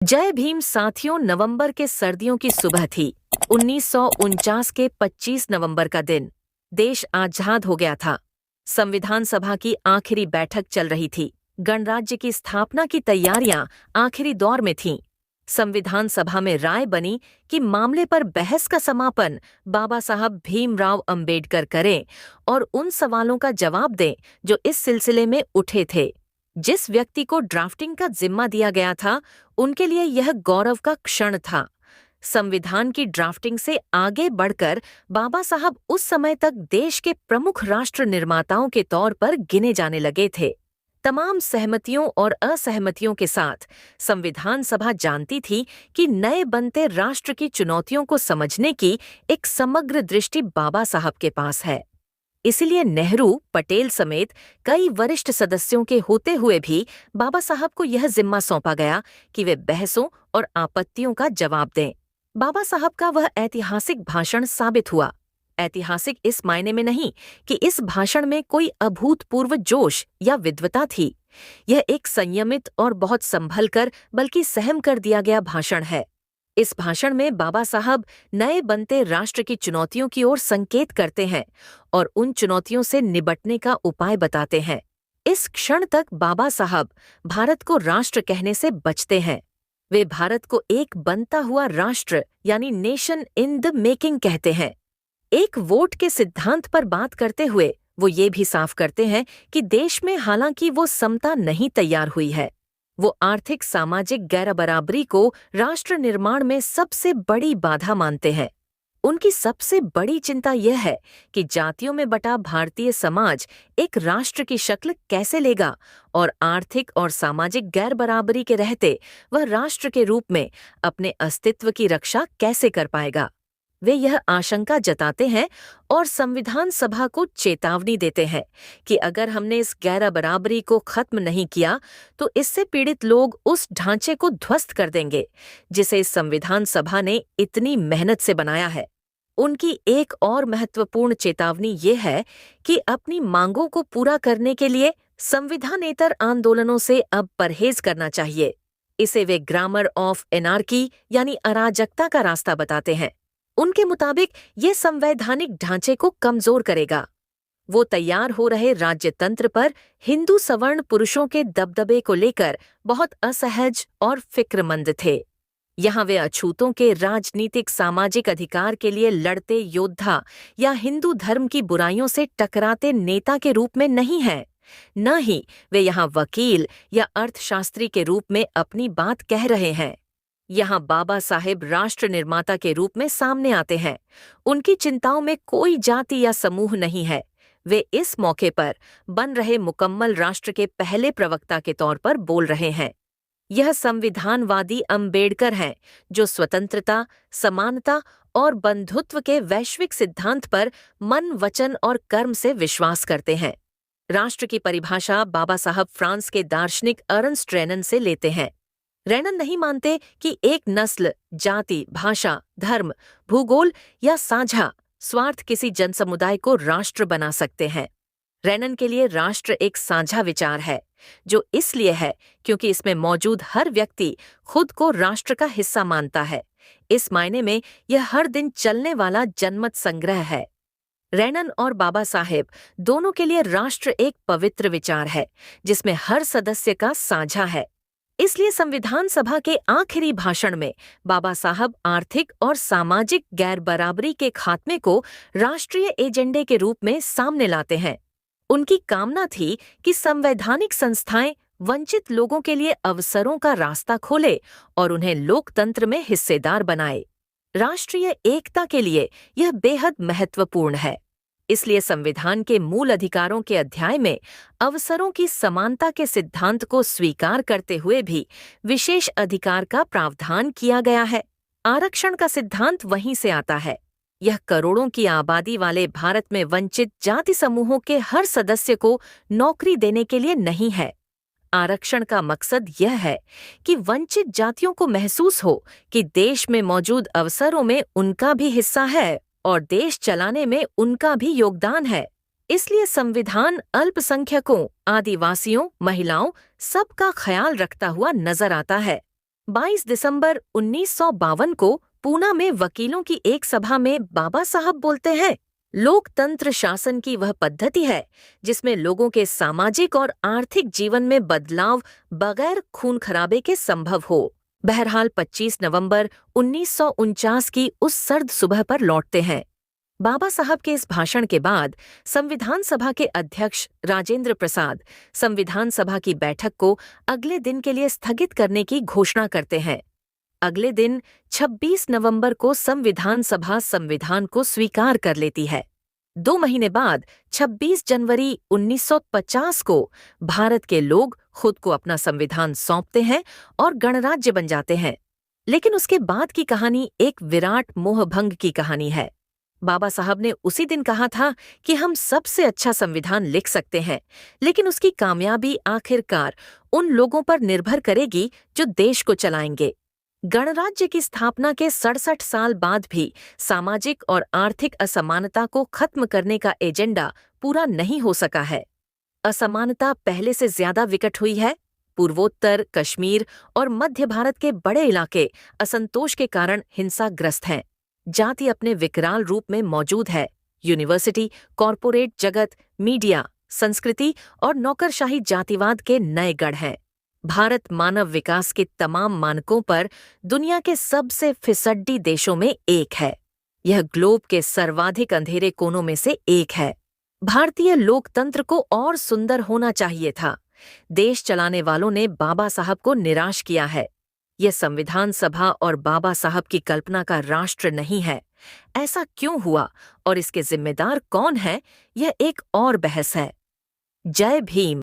जय भीम साथियों। नवंबर के सर्दियों की सुबह थी। 1949 के 25 नवंबर का दिन। देश आजाद हो गया था। संविधान सभा की आखिरी बैठक चल रही थी। गणराज्य की स्थापना की तैयारियां आखिरी दौर में थीं। संविधान सभा में राय बनी कि मामले पर बहस का समापन बाबा साहब भीमराव अंबेडकर करें और उन सवालों का जवाब दें जो इस सिलसिले में उठे थे। जिस व्यक्ति को ड्राफ्टिंग का जिम्मा दिया गया था, उनके लिए यह गौरव का क्षण था। संविधान की ड्राफ्टिंग से आगे बढ़कर बाबा साहब उस समय तक देश के प्रमुख राष्ट्र निर्माताओं के तौर पर गिने जाने लगे थे। तमाम सहमतियों और असहमतियों के साथ संविधान सभा जानती थी कि नए बनते राष्ट्र की चुनौतियों को समझने की एक समग्र दृष्टि बाबा साहब के पास है। इसलिए नेहरू, पटेल समेत कई वरिष्ठ सदस्यों के होते हुए भी बाबा साहब को यह जिम्मा सौंपा गया कि वे बहसों और आपत्तियों का जवाब दें। बाबा साहब का वह ऐतिहासिक भाषण साबित हुआ। ऐतिहासिक इस मायने में नहीं कि इस भाषण में कोई अभूतपूर्व जोश या विद्वता थी। यह एक संयमित और बहुत संभल कर बल्कि सहम कर दिया गया भाषण है। इस भाषण में बाबा साहब नए बनते राष्ट्र की चुनौतियों की ओर संकेत करते हैं और उन चुनौतियों से निपटने का उपाय बताते हैं। इस क्षण तक बाबा साहब भारत को राष्ट्र कहने से बचते हैं। वे भारत को एक बनता हुआ राष्ट्र यानी नेशन इन द मेकिंग कहते हैं। एक वोट के सिद्धांत पर बात करते हुए वो ये भी साफ करते हैं कि देश में हालांकि वो समता नहीं तैयार हुई है, वो आर्थिक सामाजिक गैरबराबरी को राष्ट्र निर्माण में सबसे बड़ी बाधा मानते हैं। उनकी सबसे बड़ी चिंता यह है कि जातियों में बटा भारतीय समाज एक राष्ट्र की शक्ल कैसे लेगा और आर्थिक और सामाजिक गैरबराबरी के रहते वह राष्ट्र के रूप में अपने अस्तित्व की रक्षा कैसे कर पाएगा। वे यह आशंका जताते हैं और संविधान सभा को चेतावनी देते हैं कि अगर हमने इस गैरबराबरी को खत्म नहीं किया तो इससे पीड़ित लोग उस ढांचे को ध्वस्त कर देंगे जिसे इस संविधान सभा ने इतनी मेहनत से बनाया है। उनकी एक और महत्वपूर्ण चेतावनी ये है कि अपनी मांगों को पूरा करने के लिए संविधानेतर आंदोलनों से अब परहेज करना चाहिए। इसे वे ग्रामर ऑफ एनार्की यानी अराजकता का रास्ता बताते हैं। उनके मुताबिक ये संवैधानिक ढांचे को कमजोर करेगा। वो तैयार हो रहे राज्यतंत्र पर हिंदू सवर्ण पुरुषों के दबदबे को लेकर बहुत असहज और फिक्रमंद थे। यहाँ वे अछूतों के राजनीतिक सामाजिक अधिकार के लिए लड़ते योद्धा या हिंदू धर्म की बुराइयों से टकराते नेता के रूप में नहीं हैं। न ही वे यहाँ वकील या अर्थशास्त्री के रूप में अपनी बात कह रहे हैं। यहाँ बाबा साहेब राष्ट्र निर्माता के रूप में सामने आते हैं। उनकी चिंताओं में कोई जाति या समूह नहीं है। वे इस मौके पर बन रहे मुकम्मल राष्ट्र के पहले प्रवक्ता के तौर पर बोल रहे हैं। यह संविधानवादी अंबेडकर हैं जो स्वतंत्रता, समानता और बंधुत्व के वैश्विक सिद्धांत पर मन, वचन और कर्म से विश्वास करते हैं। राष्ट्र की परिभाषा बाबा साहब फ्रांस के दार्शनिक अर्नस्ट रेनन से लेते हैं। रेनन नहीं मानते कि एक नस्ल, जाति, भाषा, धर्म, भूगोल या साझा स्वार्थ किसी जनसमुदाय को राष्ट्र बना सकते हैं। रेनन के लिए राष्ट्र एक साझा विचार है जो इसलिए है क्योंकि इसमें मौजूद हर व्यक्ति खुद को राष्ट्र का हिस्सा मानता है। इस मायने में यह हर दिन चलने वाला जनमत संग्रह है। रेनन और बाबा साहेब दोनों के लिए राष्ट्र एक पवित्र विचार है जिसमें हर सदस्य का साझा है। इसलिए संविधान सभा के आखिरी भाषण में बाबा साहब आर्थिक और सामाजिक गैरबराबरी के खात्मे को राष्ट्रीय एजेंडे के रूप में सामने लाते हैं। उनकी कामना थी कि संवैधानिक संस्थाएं वंचित लोगों के लिए अवसरों का रास्ता खोले और उन्हें लोकतंत्र में हिस्सेदार बनाए। राष्ट्रीय एकता के लिए यह बेहद महत्वपूर्ण है। इसलिए संविधान के मूल अधिकारों के अध्याय में अवसरों की समानता के सिद्धांत को स्वीकार करते हुए भी विशेष अधिकार का प्रावधान किया गया है। आरक्षण का सिद्धांत वहीं से आता है। यह करोड़ों की आबादी वाले भारत में वंचित जाति समूहों के हर सदस्य को नौकरी देने के लिए नहीं है। आरक्षण का मकसद यह है कि वंचित जातियों को महसूस हो कि देश में मौजूद अवसरों में उनका भी हिस्सा है और देश चलाने में उनका भी योगदान है। इसलिए संविधान अल्पसंख्यकों, आदिवासियों, महिलाओं सबका ख्याल रखता हुआ नजर आता है। 22 दिसंबर 1952 को पूना में वकीलों की एक सभा में बाबा साहब बोलते हैं, लोकतंत्र शासन की वह पद्धति है जिसमें लोगों के सामाजिक और आर्थिक जीवन में बदलाव बगैर खून खराबे के संभव हो। बहरहाल 25 नवंबर 1949 की उस सर्द सुबह पर लौटते हैं। बाबा साहब के इस भाषण के बाद संविधान सभा के अध्यक्ष राजेंद्र प्रसाद संविधान सभा की बैठक को अगले दिन के लिए स्थगित करने की घोषणा करते हैं। अगले दिन 26 नवंबर को संविधान सभा संविधान को स्वीकार कर लेती है। 2 महीने बाद 26 जनवरी 1950 को भारत के लोग खुद को अपना संविधान सौंपते हैं और गणराज्य बन जाते हैं। लेकिन उसके बाद की कहानी एक विराट मोहभंग की कहानी है। बाबा साहब ने उसी दिन कहा था कि हम सबसे अच्छा संविधान लिख सकते हैं, लेकिन उसकी कामयाबी आखिरकार उन लोगों पर निर्भर करेगी जो देश को चलाएंगे। गणराज्य की स्थापना के 67 साल बाद भी सामाजिक और आर्थिक असमानता को खत्म करने का एजेंडा पूरा नहीं हो सका है। असमानता पहले से ज्यादा विकट हुई है। पूर्वोत्तर, कश्मीर और मध्य भारत के बड़े इलाके असंतोष के कारण हिंसाग्रस्त हैं। जाति अपने विकराल रूप में मौजूद है। यूनिवर्सिटी, कॉरपोरेट जगत, मीडिया, संस्कृति और नौकरशाही जातिवाद के नए गढ़ हैं। भारत मानव विकास के तमाम मानकों पर दुनिया के सबसे फिसड्डी देशों में एक है। यह ग्लोब के सर्वाधिक अंधेरे कोनों में से एक है। भारतीय लोकतंत्र को और सुंदर होना चाहिए था। देश चलाने वालों ने बाबा साहब को निराश किया है। यह संविधान सभा और बाबा साहब की कल्पना का राष्ट्र नहीं है। ऐसा क्यों हुआ और इसके जिम्मेदार कौन है, यह एक और बहस है। जय भीम।